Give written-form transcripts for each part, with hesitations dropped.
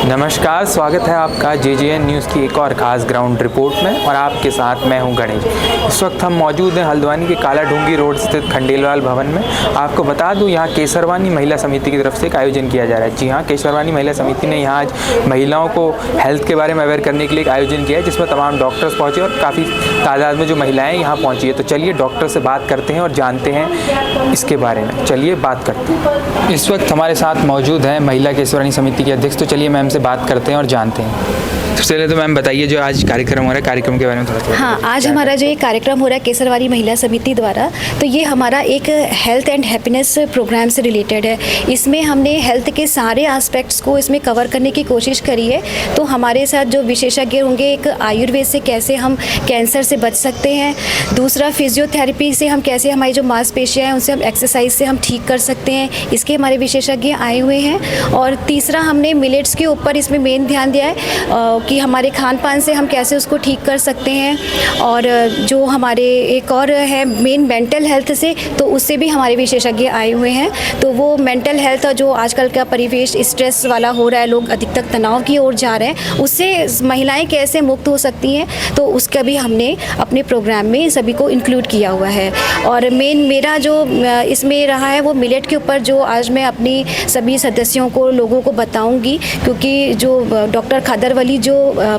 नमस्कार, स्वागत है आपका JJN न्यूज़ की एक और ख़ास ग्राउंड रिपोर्ट में और आपके साथ मैं हूं गणेश। इस वक्त हम मौजूद हैं हल्द्वानी के काला ढूंगी रोड स्थित खंडेलवाल भवन में। आपको बता दूं, यहां केसरवानी महिला समिति की तरफ से एक आयोजन किया जा रहा है। जी हाँ, केसरवानी महिला समिति ने यहाँ आज महिलाओं को हेल्थ के बारे में अवेयर करने के लिए एक आयोजन किया है, जिसमें तमाम डॉक्टर्स पहुँचे और काफ़ी तादाद में जो महिलाएँ यहाँ पहुँची है। तो चलिए डॉक्टर से बात करते हैं और जानते हैं इसके बारे में। चलिए बात करते हैं। इस वक्त हमारे साथ मौजूद हैं महिला केसरवानी समिति के अध्यक्ष। तो चलिए मैम से बात करते हैं और जानते हैं। सबसे पहले तो मैम बताइए, जो आज कार्यक्रम हो रहा है, कार्यक्रम के बारे में थोड़ा। हाँ, आज हमारा जो ये कार्यक्रम हो रहा है केसरवानी महिला समिति द्वारा, तो ये हमारा एक हेल्थ एंड हैप्पीनेस प्रोग्राम से रिलेटेड है। इसमें हमने हेल्थ के सारे एस्पेक्ट्स को इसमें कवर करने की कोशिश करी है। तो हमारे साथ जो विशेषज्ञ होंगे, एक आयुर्वेद से कैसे हम कैंसर से बच सकते हैं, दूसरा फिजियोथेरेपी से हम कैसे हमारी जो मांसपेशियाँ हैं उनसे हम एक्सरसाइज से हम ठीक कर सकते हैं, इसके हमारे विशेषज्ञ आए हुए हैं। और तीसरा हमने मिलेट्स के ऊपर इसमें मेन ध्यान दिया है कि हमारे खान पान से हम कैसे उसको ठीक कर सकते हैं। और जो हमारे एक और है मेन मेंटल हेल्थ से, तो उससे भी हमारे विशेषज्ञ आए हुए हैं। तो वो मेंटल हेल्थ जो आजकल का परिवेश स्ट्रेस वाला हो रहा है, लोग अधिकतर तनाव की ओर जा रहे हैं, उससे महिलाएं कैसे मुक्त हो सकती हैं, तो उसका भी हमने अपने प्रोग्राम में सभी को इंक्लूड किया हुआ है। और मेन मेरा जो इसमें रहा है वो मिलेट के ऊपर, जो आज मैं अपनी सभी सदस्यों को लोगों को बताऊंगी, क्योंकि जो डॉक्टर खादरवली जो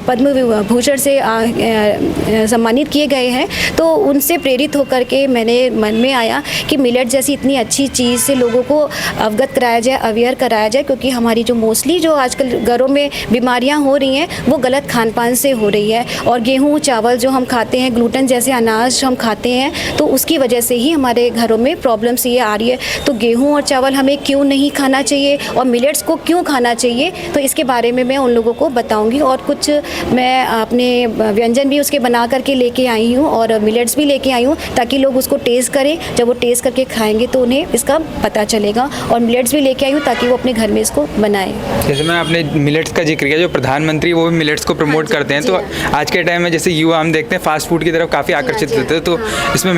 पद्म भूषण से सम्मानित किए गए हैं, तो उनसे प्रेरित होकर के मैंने मन में आया कि मिलेट जैसी इतनी अच्छी चीज़ से लोगों को अवगत कराया जाए, अवेयर कराया जाए, क्योंकि हमारी जो मोस्टली जो आजकल घरों में बीमारियां हो रही हैं वो गलत खान पान से हो रही है। और गेहूँ चावल जो हम खाते हैं, ग्लूटेन जैसे अनाज हम खाते हैं, तो उसकी वजह से ही हमारे घरों में प्रॉब्लम्स ये आ रही है। तो गेहूँ और चावल हमें क्यों नहीं खाना चाहिए और मिलेट्स को क्यों खाना चाहिए, तो इसके बारे में मैं उन लोगों को बताऊँगी। और कुछ मैं अपने व्यंजन भी उसके बना करके लेके आई हूँ और मिलेट्स भी लेके आई हूँ, ताकि लोग उसको टेस्ट करें। जब वो टेस्ट करके खाएंगे तो उन्हें इसका पता चलेगा। और मिलेट्स भी लेके आई हूँ ताकि वो अपने घर में इसको बनाएं। जैसे मैं आपने मिलेट्स का जिक्र किया, जो प्रधानमंत्री वो भी मिलेट्स को प्रमोट करते हैं, तो आज के टाइम में जैसे युवा हम देखते हैं फास्ट फूड की तरफ काफ़ी आकर्षित होते हैं, तो इसमें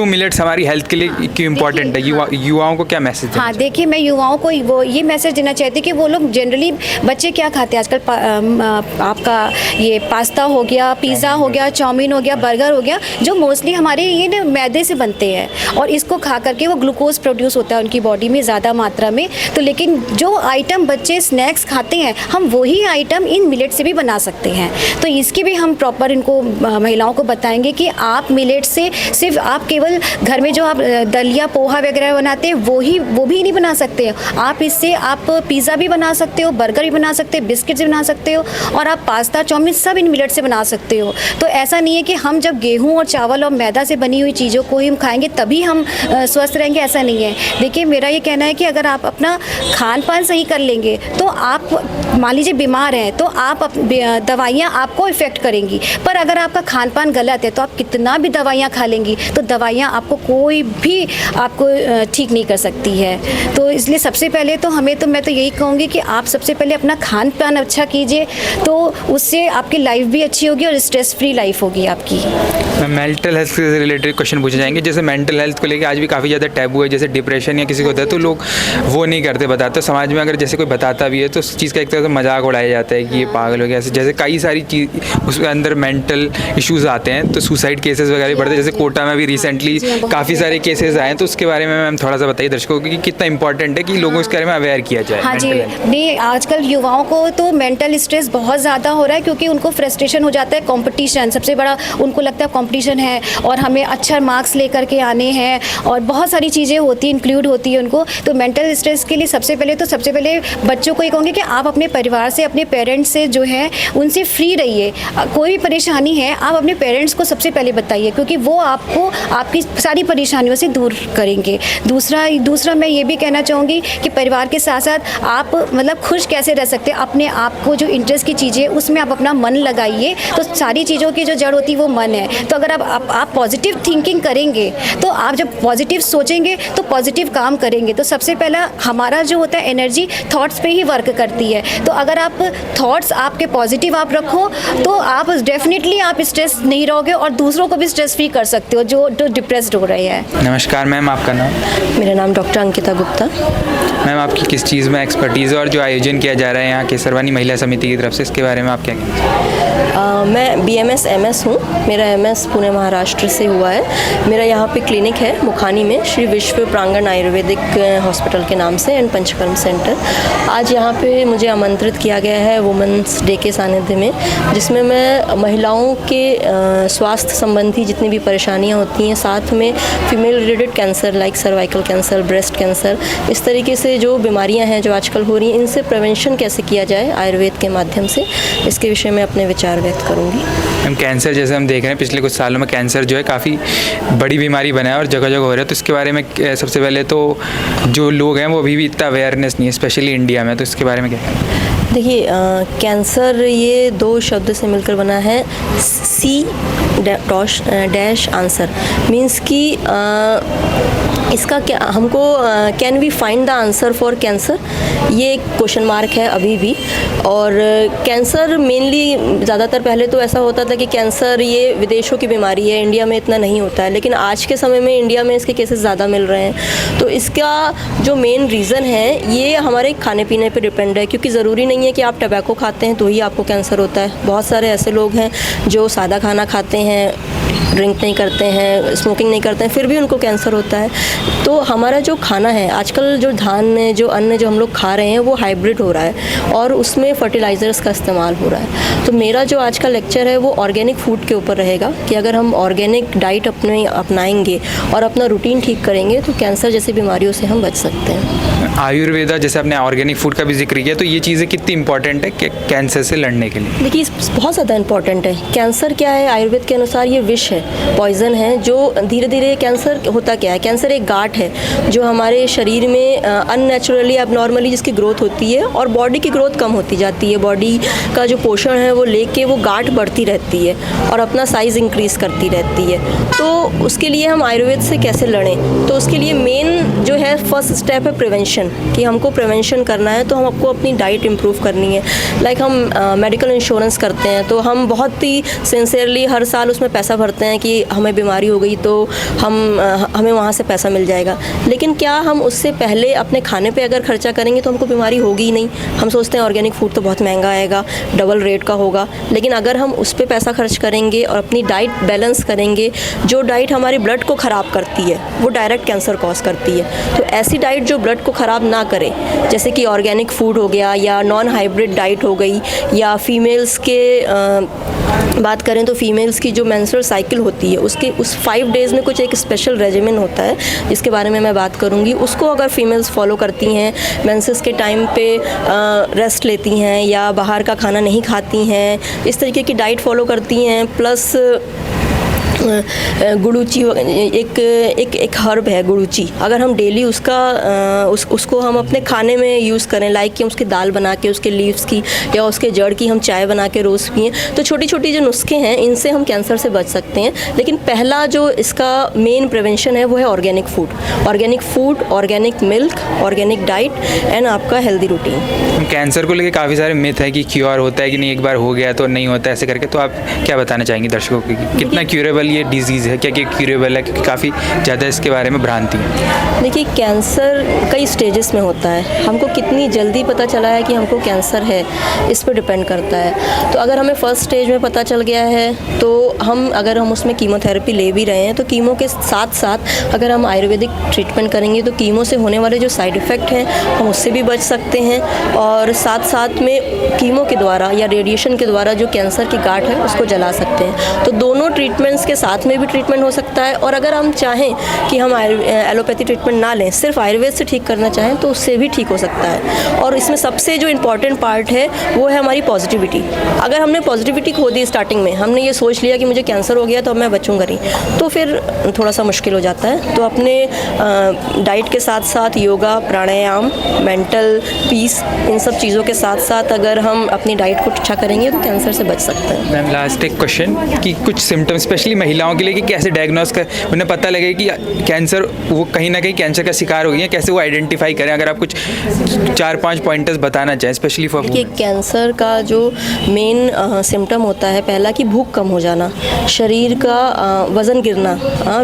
मिलेट्स हमारी हेल्थ के लिए क्यों इम्पोर्टेंट है? युवाओं को क्या मैसेज है? हाँ, देखिए, मैं युवाओं को वो ये मैसेज देना चाहती हूँ कि वो लोग जनरली बच्चे क्या खाते हैं आजकल, आपका ये पास्ता हो गया, पिज़्ज़ा हो गया, चाउमीन हो गया, बर्गर हो गया, जो मोस्टली हमारे ये ना मैदे से बनते हैं और इसको खा करके वो ग्लूकोज प्रोड्यूस होता है उनकी बॉडी में ज़्यादा मात्रा में। तो लेकिन जो आइटम बच्चे स्नैक्स खाते हैं, हम वही आइटम इन मिलेट से भी बना सकते हैं। तो इसकी भी हम प्रॉपर इनको महिलाओं को बताएंगे कि आप मिलेट से सिर्फ आप केवल घर में जो आप दलिया पोहा वगैरह बनाते हैं वो भी नहीं बना सकते। आप इससे आप पिज़्ज़ा भी बना सकते हो, बर्गर भी बना सकते हो, बिस्किट भी बना सकते हो, और आप पास्ता चाउमीन सब इन मिलेट से बना सकते हो। तो ऐसा नहीं है कि हम जब गेहूं और चावल और मैदा से बनी हुई चीज़ों को ही हम खाएंगे तभी हम स्वस्थ रहेंगे, ऐसा नहीं है। देखिए, मेरा ये कहना है कि अगर आप अपना खान पान सही कर लेंगे, तो आप मान लीजिए बीमार हैं तो आप दवाइयाँ आपको इफ़ेक्ट करेंगी, पर अगर आपका खान पान गलत है तो आप कितना भी दवाइयाँ खा लेंगी तो दवाइयाँ आपको कोई भी आपको ठीक नहीं कर सकती है। तो इसलिए सबसे पहले तो मैं तो यही कहूँगी कि आप सबसे पहले अपना खान पान अच्छा कीजिए, तो उससे आपकी लाइफ भी अच्छी होगी और स्ट्रेस फ्री लाइफ होगी आपकी। मेंटल हेल्थ से रिलेटेड क्वेश्चन पूछे जाएंगे। जैसे मेंटल हेल्थ को लेकर आज भी काफ़ी ज़्यादा टैबू है, जैसे डिप्रेशन या किसी को होता है तो लोग वो नहीं करते, बताते। समाज में अगर जैसे कोई बताता भी है तो उस चीज़ का एक तरह से मजाक उड़ाया जाता है कि ये पागल हो गया। जैसे कई सारी चीज़ उसके अंदर मेंटल इश्यूज़ आते हैं, तो सुसाइड केसेस वगैरह भी बढ़ते हैं। जैसे कोटा में भी रिसेंटली काफ़ी सारे केसेस आए हैं, तो उसके बारे में मैम थोड़ा सा बताइए दर्शकों को कि कितना इंपॉर्टेंट है कि लोगों इसके बारे में अवेयर किया जाए। हाँ जी, नहीं, आजकल युवाओं को तो मेंटल स्ट्रेस बहुत ज़्यादा हो रहा है, क्योंकि उनको फ्रस्ट्रेशन हो जाता है। कंपटीशन सबसे बड़ा उनको लगता है, कंपटीशन है और हमें अच्छा मार्क्स लेकर के आने हैं, और बहुत सारी चीज़ें होती इंक्लूड होती है उनको। तो मेंटल स्ट्रेस के लिए सबसे पहले बच्चों को ये कहूँगी कि आप अपने परिवार से, अपने पेरेंट्स से जो है उनसे फ्री रहिए। कोई भी परेशानी है आप अपने पेरेंट्स को सबसे पहले बताइए, क्योंकि वो आपको आपकी सारी परेशानियों से दूर करेंगे। दूसरा मैं ये भी कहना चाहूँगी कि परिवार के साथ साथ आप मतलब खुश कैसे रह सकते हैं, अपने आप को जो इंटरेस्ट की चीज़ें उसमें आप अपना मन लगाइए। तो सारी चीज़ों की जो जड़ होती है वो मन है। तो अगर आप पॉजिटिव थिंकिंग करेंगे, तो आप जब पॉजिटिव सोचेंगे तो पॉजिटिव काम करेंगे। तो सबसे पहला हमारा जो होता है एनर्जी थॉट्स पे ही वर्क करती है। तो अगर आप थॉट्स आपके पॉजिटिव आप रखो, तो आप डेफिनेटली आप स्ट्रेस नहीं रहोगे और दूसरों को भी स्ट्रेस फ्री कर सकते हो जो डिप्रेस्ड हो रहे हैं। नमस्कार मैम, आपका नाम? मेरा नाम डॉक्टर अंकिता गुप्ता। मैम, आपकी किस चीज़ में एक्सपर्टीज़ है और जो आयोजन किया जा रहा है यहाँ केसरवानी महिला समिति की तरफ से, इसके बारे में आप क्या कहेंगे? मैं BMS MS हूँ। मेरा MS पुणे महाराष्ट्र से हुआ है। मेरा यहाँ पे क्लिनिक है मुखानी में, श्री विश्व प्रांगण आयुर्वेदिक हॉस्पिटल के नाम से एंड पंचकर्म सेंटर। आज यहाँ पे मुझे आमंत्रित किया गया है वुमेंस डे के सानिध्य में, जिसमें मैं महिलाओं के स्वास्थ्य संबंधी जितनी भी परेशानियाँ होती हैं, साथ में female related cancer like cervical cancer, breast cancer, इस तरीके से जो बीमारियाँ हैं जो आजकल हो रही हैं, इनसे प्रिवेंशन कैसे किया जाए आयुर्वेद के माध्यम से, इसके विषय में अपने विचार व्यक्त करूँगी। हम कैंसर जैसे हम देख रहे हैं पिछले कुछ सालों में कैंसर जो है काफ़ी बड़ी बीमारी बना है और जगह जगह हो रहा है, तो इसके बारे में सबसे पहले तो जो लोग हैं वो अभी भी इतना अवेयरनेस नहीं है, स्पेशली इंडिया में, तो इसके बारे में क्या कहें? देखिए, कैंसर ये दो शब्द से मिलकर बना है, C डैश आंसर, मीन्स कि इसका क्या हमको can we find the answer for cancer, ये एक क्वेश्चन मार्क है अभी भी। और कैंसर मेनली ज़्यादातर पहले तो ऐसा होता था कि कैंसर ये विदेशों की बीमारी है, इंडिया में इतना नहीं होता है, लेकिन आज के समय में इंडिया में इसके केसेस ज़्यादा मिल रहे हैं। तो इसका जो मेन रीज़न है ये हमारे खाने पीने पे डिपेंड है, क्योंकि ज़रूरी नहीं है कि आप टबैको खाते हैं तो ही आपको कैंसर होता है। बहुत सारे ऐसे लोग हैं जो सादा खाना खाते हैं, ड्रिंक नहीं करते हैं, स्मोकिंग नहीं करते हैं, फिर भी उनको कैंसर होता है। तो हमारा जो खाना है आजकल, जो धान जो अन्न जो हम लोग खा रहे हैं वो हाइब्रिड हो रहा है और उसमें फर्टिलाइज़र्स का इस्तेमाल हो रहा है। तो मेरा जो आज का लेक्चर है वो ऑर्गेनिक फूड के ऊपर रहेगा कि अगर हम ऑर्गेनिक डाइट अपनाएंगे और अपना रूटीन ठीक करेंगे तो कैंसर जैसी बीमारियों से हम बच सकते हैं। आयुर्वेदा, जैसे आपने ऑर्गेनिक फूड का भी जिक्र किया, तो ये चीज़ें कितनी इंपॉर्टेंट है कि कैंसर से लड़ने के लिए? देखिए, बहुत ज़्यादा इंपॉर्टेंट है। कैंसर क्या है? आयुर्वेद के अनुसार ये विष है, पॉइजन है, जो धीरे धीरे कैंसर होता क्या है? कैंसर एक गांठ है जो हमारे शरीर में अननेचुरली एबनॉर्मली जिसकी ग्रोथ होती है और बॉडी की ग्रोथ कम होती जाती है। बॉडी का जो पोषण है वो लेके वो गांठ बढ़ती रहती है और अपना साइज़ इंक्रीज़ करती रहती है। तो उसके लिए हम आयुर्वेद से कैसे लड़ें? तो उसके लिए मेन जो है फर्स्ट स्टेप है प्रिवेंशन, कि हमको प्रिवेंशन करना है तो हम आपको अपनी डाइट इम्प्रूव करनी है। लाइक हम मेडिकल इंश्योरेंस करते हैं तो हम बहुत ही सिंसियरली हर साल उसमें पैसा भरते हैं कि हमें बीमारी हो गई तो हमें वहाँ से पैसा मिल जाएगा, लेकिन क्या हम उससे पहले अपने खाने पे अगर खर्चा करेंगे तो हमको बीमारी होगी ही नहीं। हम सोचते हैं ऑर्गेनिक फूड तो बहुत महंगा आएगा, डबल रेट का होगा, लेकिन अगर हम उस पर पैसा खर्च करेंगे और अपनी डाइट बैलेंस करेंगे, जो डाइट हमारी ब्लड को ख़राब करती है वो डायरेक्ट कैंसर कॉज करती है। तो ऐसी डाइट जो ब्लड को ख़राब ना करे, जैसे कि ऑर्गेनिक फूड हो गया या नॉन हाइब्रिड डाइट हो गई, या फीमेल्स के बात करें तो फीमेल्स की जो मेंस्ट्रुअल साइकिल होती है उसके उस 5 डेज़ में कुछ एक स्पेशल रेजिमेन होता है जिसके बारे में मैं बात करूंगी। उसको अगर फीमेल्स फॉलो करती हैं, मेंसेस के टाइम पे रेस्ट लेती हैं या बाहर का खाना नहीं खाती हैं, इस तरीके की डाइट फॉलो करती हैं, प्लस गुड़ूची एक हर्ब है गुड़ूची, अगर हम डेली उसको हम अपने खाने में यूज़ करें, लाइक कि उसकी दाल बना के उसके लीव्स की या उसके जड़ की हम चाय बना के रोज़ पिएं, तो छोटी छोटी जो नुस्खे हैं इनसे हम कैंसर से बच सकते हैं। लेकिन पहला जो इसका मेन प्रिवेंशन है वो है organic food, organic milk, organic diet and आपका हेल्दी रूटीन। कैंसर को लेकर काफ़ी सारे मिथ है कि क्योर होता है कि नहीं, एक बार हो गया तो नहीं होता, ऐसे करके, तो आप क्या बताना चाहेंगे दर्शकों को कि कितना क्यूरेबल ये डिजीज़ है, क्या क्यूरेबल है? क्योंकि काफ़ी ज़्यादा इसके बारे में भ्रांति है। देखिए, कैंसर कई स्टेजेस में होता है, हमको कितनी जल्दी पता चला है कि हमको कैंसर है इस पर डिपेंड करता है। तो अगर हमें फर्स्ट स्टेज में पता चल गया है तो अगर हम उसमें कीमोथेरेपी ले भी रहे हैं तो कीमो के साथ साथ अगर हम आयुर्वेदिक ट्रीटमेंट करेंगे तो कीमो से होने वाले जो साइड इफ़ेक्ट हैं हम उससे भी बच सकते हैं, और साथ साथ में कीमो के द्वारा या रेडिएशन के द्वारा जो कैंसर की गांठ है उसको जला सकते हैं। तो दोनों ट्रीटमेंट्स के साथ में भी ट्रीटमेंट हो सकता है, और अगर हम चाहें कि हम एलोपैथी ट्रीटमेंट ना लें, सिर्फ आयुर्वेद से ठीक करना चाहें तो उससे भी ठीक हो सकता है। और इसमें सबसे जो इम्पॉर्टेंट पार्ट है वो है हमारी पॉजिटिविटी। अगर हमने पॉजिटिविटी खो दी स्टार्टिंग में, हमने ये सोच लिया कि मुझे कैंसर हो गया तो अब मैं बचूंगा नहीं, तो फिर थोड़ा सा मुश्किल हो जाता है। तो अपने डाइट के साथ साथ योगा, प्राणायाम, मेंटल पीस, इन सब चीज़ों के साथ साथ अगर हम अपनी डाइट को अच्छा करेंगे तो कैंसर से बच सकते हैं। मैम, लास्ट एक क्वेश्चन कि कुछ सिम्टम्स, स्पेशली महिलाओं के लिए कि कैसे डायग्नोस कर उन्हें पता लगे कि कैंसर, वो कहीं ना कहीं कैंसर का शिकार हो गई है, कैसे वो आइडेंटिफाई करें? अगर आप कुछ 4-5 पॉइंटर्स बताना चाहें स्पेशली फॉर देखिए, कैंसर का जो मेन सिम्टम होता है, पहला कि भूख कम हो जाना, शरीर का वज़न गिरना,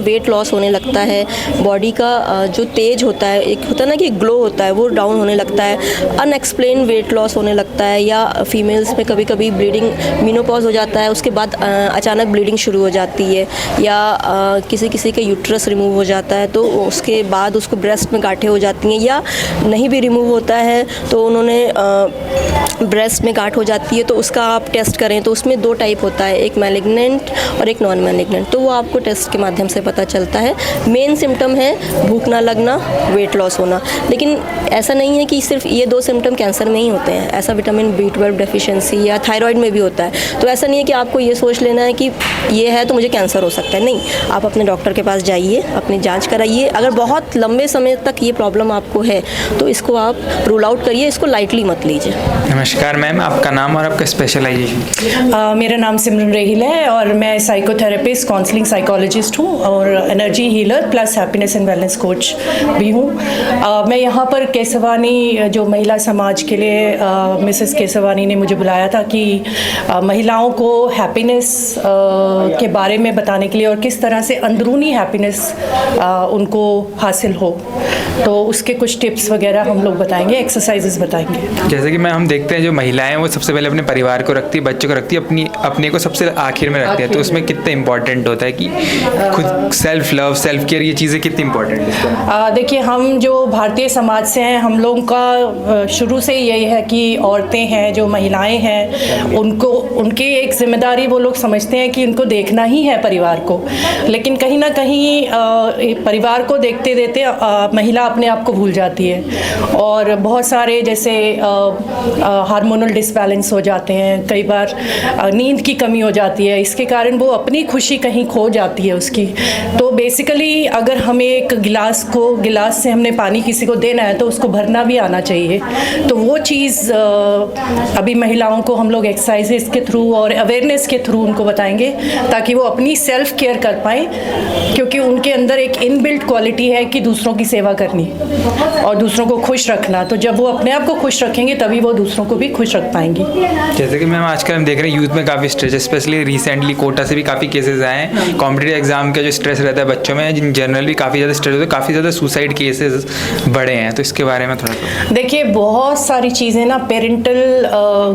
वेट लॉस होने लगता है, बॉडी का जो तेज होता है, एक होता है ना कि ग्लो होता है, वो डाउन होने लगता है, अनएक्सप्लेन वेट लॉस होने लगता है, या फीमेल्स में कभी कभी ब्लीडिंग, मेनोपॉज हो जाता है, उसके बाद अचानक ब्लीडिंग शुरू हो जाती है, या किसी किसी का यूट्रस रिमूव हो जाता है तो उसके बाद उसको ब्रेस्ट में गांठें हो जाती हैं, या नहीं भी रिमूव होता है तो उन्होंने ब्रेस्ट में गांठ हो जाती है तो उसका आप टेस्ट करें तो उसमें 2 टाइप होता है, एक मैलिग्नेंट और एक नॉन मैलिग्नेंट, तो वो आपको टेस्ट के माध्यम से पता चलता है। मेन सिम्टम है भूख ना लगना, वेट लॉस होना, लेकिन ऐसा नहीं है कि सिर्फ ये 2 सिम्टम कैंसर में ही होते हैं, ऐसा विटामिन B12 डेफिशिएंसी या थायराइड में भी होता है। तो ऐसा नहीं है कि आपको ये सोच लेना है कि ये है तो मुझे कैंसर हो सकता है, नहीं, आप अपने डॉक्टर के पास जाइए, अपनी जांच कराइए। अगर बहुत लंबे समय तक ये प्रॉब्लम आपको है तो इसको आप रूल आउट करिए, इसको लाइटली मत लीजिए। नमस्कार मैम, आपका नाम और आपका स्पेशलाइजेशन? मेरा नाम सिमरन रहील है और मैं साइकोथेरेपिस्ट, काउंसलिंग साइकोलॉजिस्ट हूँ और energy healer plus happiness and wellness coach भी हूँ। मैं यहाँ पर केसवानी जो महिला समाज के लिए मिसेस केसवानी ने मुझे बुलाया था कि महिलाओं को हैप्पीनेस के बारे में बताने के लिए और किस तरह से अंदरूनी हैप्पीनेस उनको हासिल हो, तो उसके कुछ टिप्स वगैरह हम लोग बताएंगे, एक्सरसाइजेस बताएंगे। जैसे कि मैम हम देखते हैं जो महिलाएं हैं वो सबसे पहले अपने परिवार को रखती है, बच्चों को रखती है, अपने को सबसे आखिर में रखती है, तो उसमें कितना इंपॉर्टेंट होता है कि खुद सेल्फ लव, सेल्फ केयर, ये चीज़ें कितनी इंपॉर्टेंट है? देखिए, हम जो भारतीय समाज से हैं, हम लोगों का शुरू से ही यही है कि औरतें हैं, जो महिलाएं हैं, उनकी एक जिम्मेदारी वो लोग समझते हैं कि उनको देखना ही है परिवार को, लेकिन कहीं ना कहीं परिवार को देखते देखते महिला अपने आप को भूल जाती है और बहुत सारे जैसे हार्मोनल डिसबैलेंस हो जाते हैं, कई बार नींद की कमी हो जाती है, इसके कारण वो अपनी खुशी कहीं खो जाती है उसकी। तो बेसिकली अगर हमें एक गिलास से हमने पानी किसी को देना है तो उसको भरना भी आना चाहिए। तो वो चीज़ अभी महिलाओं को हम लोग एक्सरसाइजेस के थ्रू और अवेयरनेस के थ्रू उनको बताएंगे ताकि वो अपनी सेल्फ केयर कर पाएँ, क्योंकि उनके अंदर एक इनबिल्ट क्वालिटी है कि दूसरों की सेवा करनी और दूसरों को खुश रखना। तो जब वो अपने आप को खुश रखेंगे तभी वो दूसरों को भी खुश रख पाएंगी। जैसे कि मैम आजकल हम देख रहे हैं यूथ में काफ़ी स्ट्रेस, स्पेशली रिसेंटली कोटा से भी काफ़ी केसेस आए हैं, कॉम्पिटिटिव एग्जाम का जो स्ट्रेस रहता है बच्चों में, जनरल भी काफ़ी ज़्यादा स्ट्रेस होता है, काफ़ी ज़्यादा सुसाइड केसेस बढ़े हैं, तो इसके बारे में थोड़ा सा देखिए, बहुत सारी चीज़ें ना पेरेंटल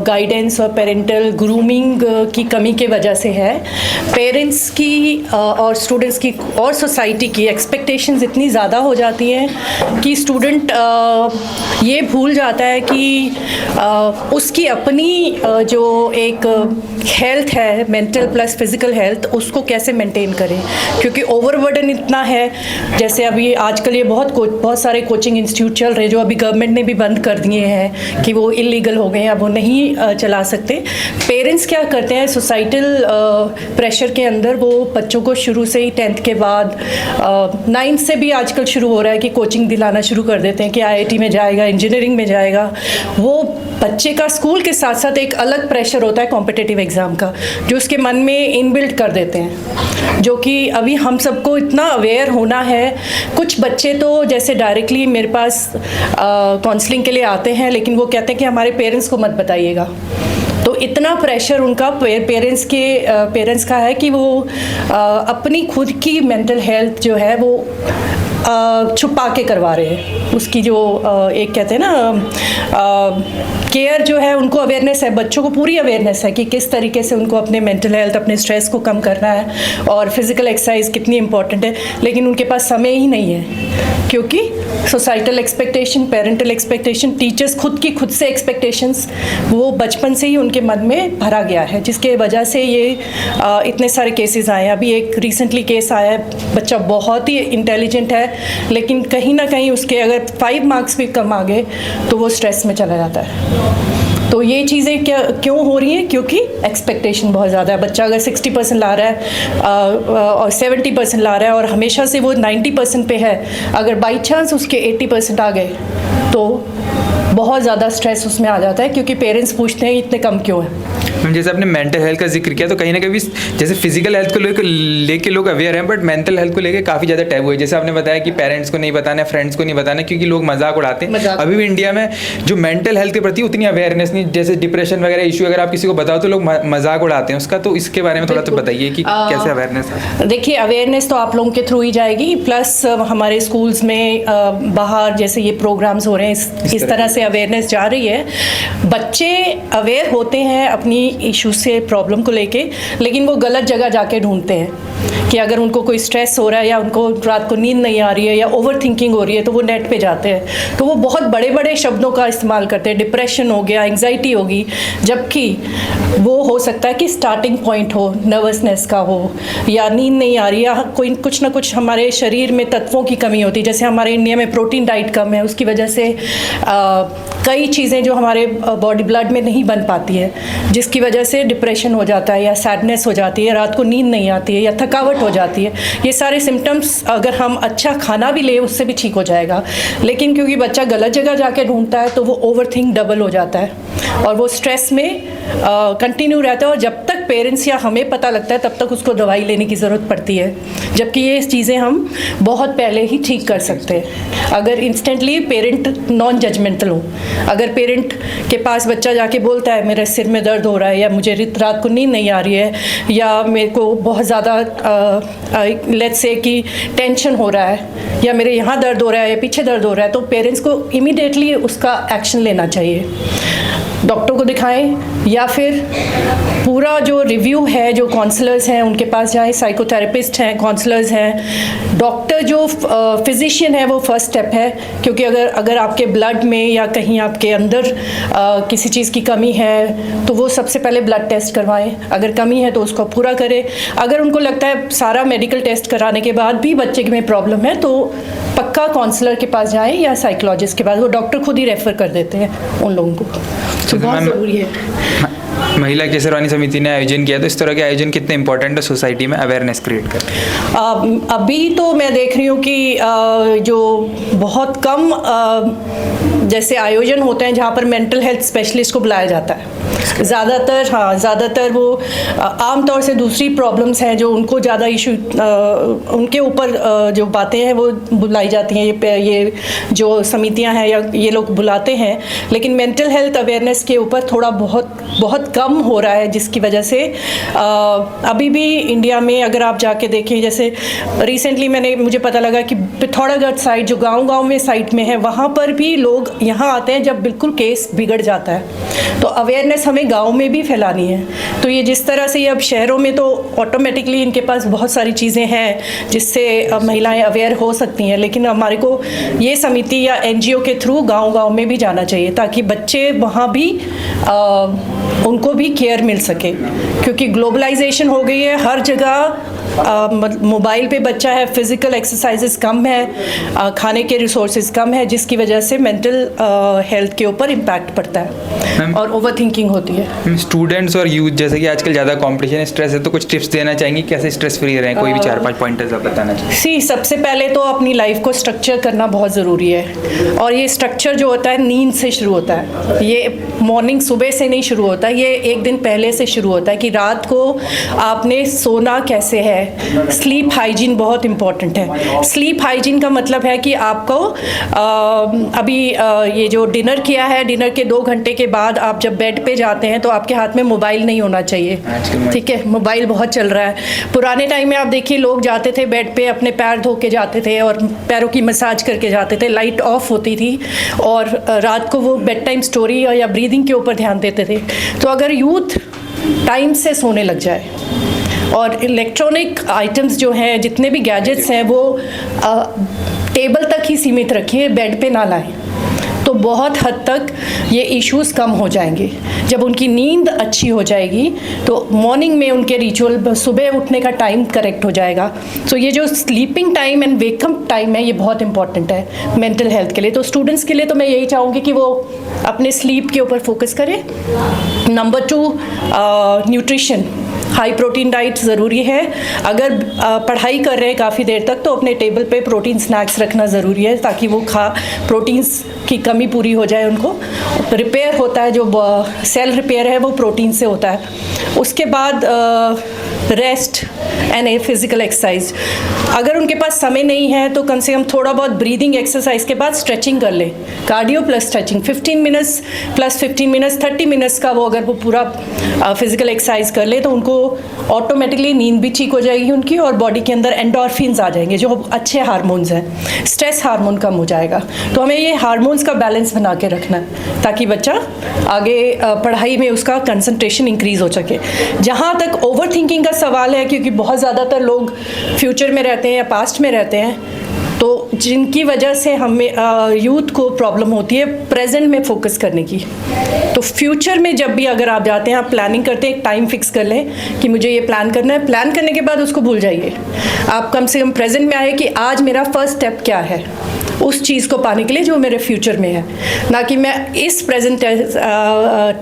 गाइडेंस और पेरेंटल ग्रूमिंग की कमी के वजह से है। पेरेंट्स की और स्टूडेंट्स की और सोसाइटी की एक्सपेक्टेशंस इतनी ज़्यादा हो जाती हैं कि स्टूडेंट ये भूल जाता है कि उसकी अपनी जो एक हेल्थ है, मेंटल प्लस फिजिकल हेल्थ, उसको कैसे मेंटेन करें, क्योंकि ओवरबर्डन इतना है। जैसे अभी आजकल ये बहुत सारे कोचिंग इंस्टीट्यूट चल रहे हैं जो अभी गवर्नमेंट ने भी बंद कर दिए हैं कि वो इलीगल हो गए हैं, अब वो नहीं चला सकते। पेरेंट्स क्या करते हैं, सोसाइटल प्रेशर के अंदर वो बच्चों को शुरू से ही 10th के बाद 9th से भी आजकल शुरू हो रहा है कि कोचिंग दिलाना शुरू कर देते हैं कि IIT में जाएगा, इंजीनियरिंग में जाएगा। वो बच्चे का स्कूल के साथ साथ एक अलग प्रेशर होता है कॉम्पिटिटिव एग्ज़ाम का, जो उसके मन में इनबिल्ट कर देते हैं, जो कि अभी हम सबको इतना अवेयर होना है। कुछ बच्चे तो जैसे डायरेक्टली मेरे पास काउंसलिंग के लिए आते हैं, लेकिन वो कहते हैं कि हमारे पेरेंट्स को मत बताइएगा। तो इतना प्रेशर उनका पेरेंट्स का है कि वो अपनी खुद की मेंटल हेल्थ जो है वो छुपा के करवा रहे हैं। उसकी जो एक कहते हैं ना केयर जो है, उनको अवेयरनेस है, बच्चों को पूरी अवेयरनेस है कि किस तरीके से उनको अपने मेंटल हेल्थ, अपने स्ट्रेस को कम करना है और फिज़िकल एक्सरसाइज कितनी इंपॉर्टेंट है, लेकिन उनके पास समय ही नहीं है क्योंकि societal expectation, parental expectation, teachers खुद से एक्सपेक्टेशंस वो बचपन से ही उनके मन में भरा गया है, जिसके वजह से ये इतने सारे केसेस आए हैं। अभी एक रिसेंटली केस आया है, बच्चा बहुत ही इंटेलिजेंट है लेकिन कहीं ना कहीं उसके अगर 5 मार्क्स भी कम आ गए तो वो स्ट्रेस में चला जाता है। तो ये चीज़ें क्यों हो रही हैं? क्योंकि एक्सपेक्टेशन बहुत ज़्यादा है। बच्चा अगर 60% ला रहा है और 70% ला रहा है और हमेशा से वो 90% पे है, अगर बाई चांस उसके 80% आ गए तो बहुत ज़्यादा स्ट्रेस उसमें आ जाता है, क्योंकि पेरेंट्स पूछते हैं इतने कम क्यों है। जैसे आपने मेंटल हेल्थ का जिक्र किया, तो कहीं ना कहीं जैसे फिजिकल हेल्थ को लेके लोग अवेयर हैं, बट मेंटल हेल्थ को लेके काफ़ी ज़्यादा टैबू है। जैसे आपने बताया कि पेरेंट्स को नहीं बताना, फ्रेंड्स को नहीं बताना, क्योंकि लोग मजाक उड़ाते हैं। अभी भी इंडिया में जो मेंटल हेल्थ के प्रति उतनी अवेयरनेस नहीं, जैसे डिप्रेशन वगैरह इशू अगर आप किसी को बताओ तो लोग मजाक उड़ाते हैं उसका, तो इसके बारे में थोड़ा तो बताइए कि कैसे अवेयरनेस है। देखिए, अवेयरनेस तो आप लोगों के थ्रू ही जाएगी, प्लस हमारे स्कूल्स में बाहर जैसे ये प्रोग्राम्स हो रहे हैं, इस तरह से अवेयरनेस जा रही है। बच्चे अवेयर होते हैं अपनी इशू से, प्रॉब्लम को लेके, लेकिन वो गलत जगह जाके ढूंढते हैं कि अगर उनको कोई स्ट्रेस हो रहा है या उनको रात को नींद नहीं आ रही है या ओवर थिंकिंग हो रही है, तो वो नेट पे जाते हैं, तो वो बहुत बड़े बड़े शब्दों का इस्तेमाल करते हैं, डिप्रेशन हो गया, एंग्जाइटी होगी, जबकि वो हो सकता है कि स्टार्टिंग पॉइंट हो नर्वसनेस का हो, या नींद नहीं आ रही, या कोई कुछ ना कुछ हमारे शरीर में तत्वों की कमी होती है। जैसे हमारे इंडिया में प्रोटीन डाइट कम है, उसकी वजह से कई चीज़ें जो हमारे बॉडी ब्लड में नहीं बन पाती है, जिसकी वजह से डिप्रेशन हो जाता है या सैडनेस हो जाती है, रात को नींद नहीं आती है या थकावट हो जाती है। ये सारे सिम्टम्स अगर हम अच्छा खाना भी लें उससे भी ठीक हो जाएगा, लेकिन क्योंकि बच्चा गलत जगह जाके ढूंढता है तो वो ओवरथिंक डबल हो जाता है और वो स्ट्रेस में कंटिन्यू रहता है, और जब तक पेरेंट्स या हमें पता लगता है तब तक उसको दवाई लेने की ज़रूरत पड़ती है, जबकि ये चीज़ें हम बहुत पहले ही ठीक कर सकते हैं अगर इंस्टेंटली पेरेंट नॉन जजमेंटल हो। अगर पेरेंट के पास बच्चा जाके बोलता है मेरे सिर में दर्द हो रहा है, या मुझे रात को नींद नहीं आ रही है, या मेरे को बहुत ज़्यादा लेट्स से कि टेंशन हो रहा है, या मेरे यहाँ दर्द हो रहा है या पीछे दर्द हो रहा है, तो पेरेंट्स को इमीडिएटली उसका एक्शन लेना चाहिए। डॉक्टर को दिखाएं या फिर पूरा जो रिव्यू है, जो काउंसलर्स हैं उनके पास जाएं, साइकोथेरेपिस्ट हैं, काउंसलर्स हैं, डॉक्टर जो फिजिशियन है वो फर्स्ट स्टेप है, क्योंकि अगर आपके ब्लड में या कहीं आपके अंदर किसी चीज़ की कमी है तो वो सबसे पहले ब्लड टेस्ट करवाएं, अगर कमी है तो उसको पूरा करें। अगर उनको लगता है सारा मेडिकल टेस्ट कराने के बाद भी बच्चे में प्रॉब्लम है तो पक्का काउंसलर के पास जाएं या साइकोलॉजिस्ट के पास, वो डॉक्टर खुद ही रेफ़र कर देते हैं उन लोगों को, तो बहुत ज़रूरी है। महिला केसरवानी समिति ने आयोजन किया, तो इस तरह के आयोजन कितने इंपॉर्टेंट है सोसाइटी में अवेयरनेस क्रिएट करने? अभी तो मैं देख रही हूँ कि जो बहुत कम जैसे आयोजन होते हैं जहाँ पर मेंटल हेल्थ स्पेशलिस्ट को बुलाया जाता है, ज़्यादातर वो आमतौर से दूसरी प्रॉब्लम्स हैं जो उनको ज़्यादा इशू उनके ऊपर जो बातें हैं वो बुलाई जाती हैं, ये जो समितियां हैं या ये लोग बुलाते हैं, लेकिन मेंटल हेल्थ अवेयरनेस के ऊपर थोड़ा बहुत कम हो रहा है, जिसकी वजह से अभी भी इंडिया में अगर आप जाके देखें, जैसे रिसेंटली मुझे पता लगा कि पिथौरागढ़ साइड जो गाँव में साइड में है, वहाँ पर भी लोग यहाँ आते हैं जब बिल्कुल केस बिगड़ जाता है, तो अवेयरनेस हमें गांव में भी फैलानी है। तो ये जिस तरह से अब शहरों में तो ऑटोमेटिकली इनके पास बहुत सारी चीज़ें हैं जिससे महिलाएं अवेयर हो सकती हैं, लेकिन हमारे को ये समिति या एनजीओ के थ्रू गांव में भी जाना चाहिए ताकि बच्चे वहाँ भी उनको भी केयर मिल सके, क्योंकि ग्लोबलाइजेशन हो गई है, हर जगह मोबाइल पे बच्चा है, फिज़िकल एक्सरसाइजेस कम है, खाने के रिसोर्सेज कम है, जिसकी वजह से मेंटल हेल्थ के ऊपर इम्पैक्ट पड़ता है और ओवर थिंकिंग होती है। स्टूडेंट्स और यूथ जैसे कि आजकल ज़्यादा कंपटीशन स्ट्रेस है, तो कुछ टिप्स देना चाहेंगे कैसे स्ट्रेस फ्री रहें? कोई भी 4-5 पॉइंटर्स आप बताना चाहिए। सबसे पहले तो अपनी लाइफ को स्ट्रक्चर करना बहुत ज़रूरी है, और ये स्ट्रक्चर जो होता है नींद से शुरू होता है, ये मॉर्निंग सुबह से नहीं शुरू होता, ये एक दिन पहले से शुरू होता है कि रात को आपने सोना कैसे है। स्लीप हाइजीन बहुत इम्पॉर्टेंट है। स्लीप हाइजीन का मतलब है कि आपको अभी ये जो डिनर किया है, डिनर के 2 घंटे के बाद आप जब बेड पे जाते हैं तो आपके हाथ में मोबाइल नहीं होना चाहिए, ठीक है? मोबाइल बहुत चल रहा है। पुराने टाइम में आप देखिए लोग जाते थे बेड पे, अपने पैर धो के जाते थे और पैरों की मसाज करके जाते थे, लाइट ऑफ होती थी और रात को वो बेड टाइम स्टोरी या ब्रीदिंग के ऊपर ध्यान देते थे। तो अगर यूथ टाइम से सोने लग जाए और इलेक्ट्रॉनिक आइटम्स जो हैं, जितने भी गैजेट्स हैं, वो टेबल तक ही सीमित रखिए, बेड पे ना लाएं, तो बहुत हद तक ये इश्यूज़ कम हो जाएंगे। जब उनकी नींद अच्छी हो जाएगी तो मॉर्निंग में उनके रिचुअल सुबह उठने का टाइम करेक्ट हो जाएगा। तो ये जो sleeping time and wake up time है, ये बहुत इंपॉर्टेंट है मेंटल हेल्थ के लिए। तो स्टूडेंट्स के लिए तो मैं यही चाहूँगी कि वो अपने स्लीप के ऊपर फोकस करें। Number 2, nutrition, high protein diet ज़रूरी है। अगर पढ़ाई कर रहे हैं काफ़ी देर तक तो अपने टेबल पे प्रोटीन स्नैक्स रखना ज़रूरी है ताकि वो प्रोटीन्स की कमी कमी पूरी हो जाए उनको। रिपेयर होता है, जो सेल रिपेयर है वो प्रोटीन से होता है। उसके बाद रेस्ट एंड फिजिकल एक्सरसाइज। अगर उनके पास समय नहीं है तो कम से कम थोड़ा बहुत ब्रीदिंग एक्सरसाइज के बाद स्ट्रेचिंग कर ले, cardio plus stretching 15 minutes plus 15 minutes 30 minutes का वो अगर वो पूरा फिजिकल एक्सरसाइज कर ले तो उनको ऑटोमेटिकली नींद भी ठीक हो जाएगी उनकी, और बॉडी के अंदर एंडोर्फिन्स आ जाएंगे जो अच्छे हार्मोन्स हैं, स्ट्रेस हार्मोन कम हो जाएगा। तो हमें ये हार्मोन्स का बैलेंस बना के रखना है ताकि बच्चा आगे पढ़ाई में उसका कंसंट्रेशन इंक्रीज हो सके। जहाँ तक ओवर थिंकिंग का सवाल है, क्योंकि बहुत ज़्यादातर लोग फ्यूचर में रहते हैं या पास्ट में रहते हैं, तो जिनकी वजह से हमें यूथ को प्रॉब्लम होती है प्रेजेंट में फोकस करने की। तो फ्यूचर में जब भी अगर आप जाते हैं, आप प्लानिंग करते हैं, एक टाइम फिक्स कर लें कि मुझे ये प्लान करना है। प्लान करने के बाद उसको भूल जाइए, आप कम से कम प्रेजेंट में आए कि आज मेरा फर्स्ट स्टेप क्या है उस चीज़ को पाने के लिए जो मेरे फ्यूचर में है, ना कि मैं इस प्रेजेंट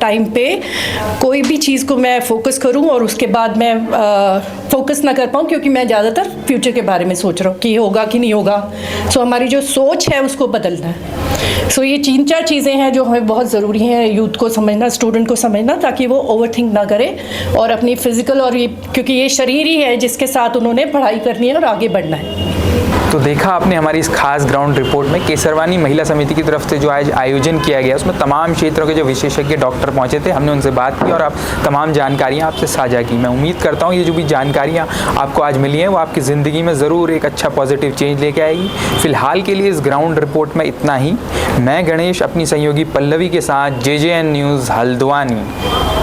टाइम पे कोई भी चीज़ को मैं फोकस करूं और उसके बाद मैं फोकस ना कर पाऊं, क्योंकि मैं ज़्यादातर फ्यूचर के बारे में सोच रहा हूं कि होगा कि नहीं होगा। सो हमारी जो सोच है उसको बदलना है। सो ये 3-4 चीज़ें हैं जो हमें बहुत ज़रूरी हैं यूथ को समझना, स्टूडेंट को समझना, ताकि वो ओवर थिंक ना करे और अपनी फिजिकल और ये, क्योंकि ये शरीर ही है जिसके साथ उन्होंने पढ़ाई करनी है और आगे बढ़ना है। तो देखा आपने हमारी इस खास ग्राउंड रिपोर्ट में केसरवानी महिला समिति की तरफ से जो आज आयोजन किया गया उसमें तमाम क्षेत्रों के जो विशेषज्ञ डॉक्टर पहुंचे थे, हमने उनसे बात की और आप तमाम जानकारियां आपसे साझा की। मैं उम्मीद करता हूं ये जो भी जानकारियां आपको आज मिली हैं वो आपकी ज़िंदगी में ज़रूर एक अच्छा पॉजिटिव चेंज लेके आएगी। फिलहाल के लिए इस ग्राउंड रिपोर्ट में इतना ही। मैं गणेश अपनी सहयोगी पल्लवी के साथ JJN न्यूज़ हल्द्वानी।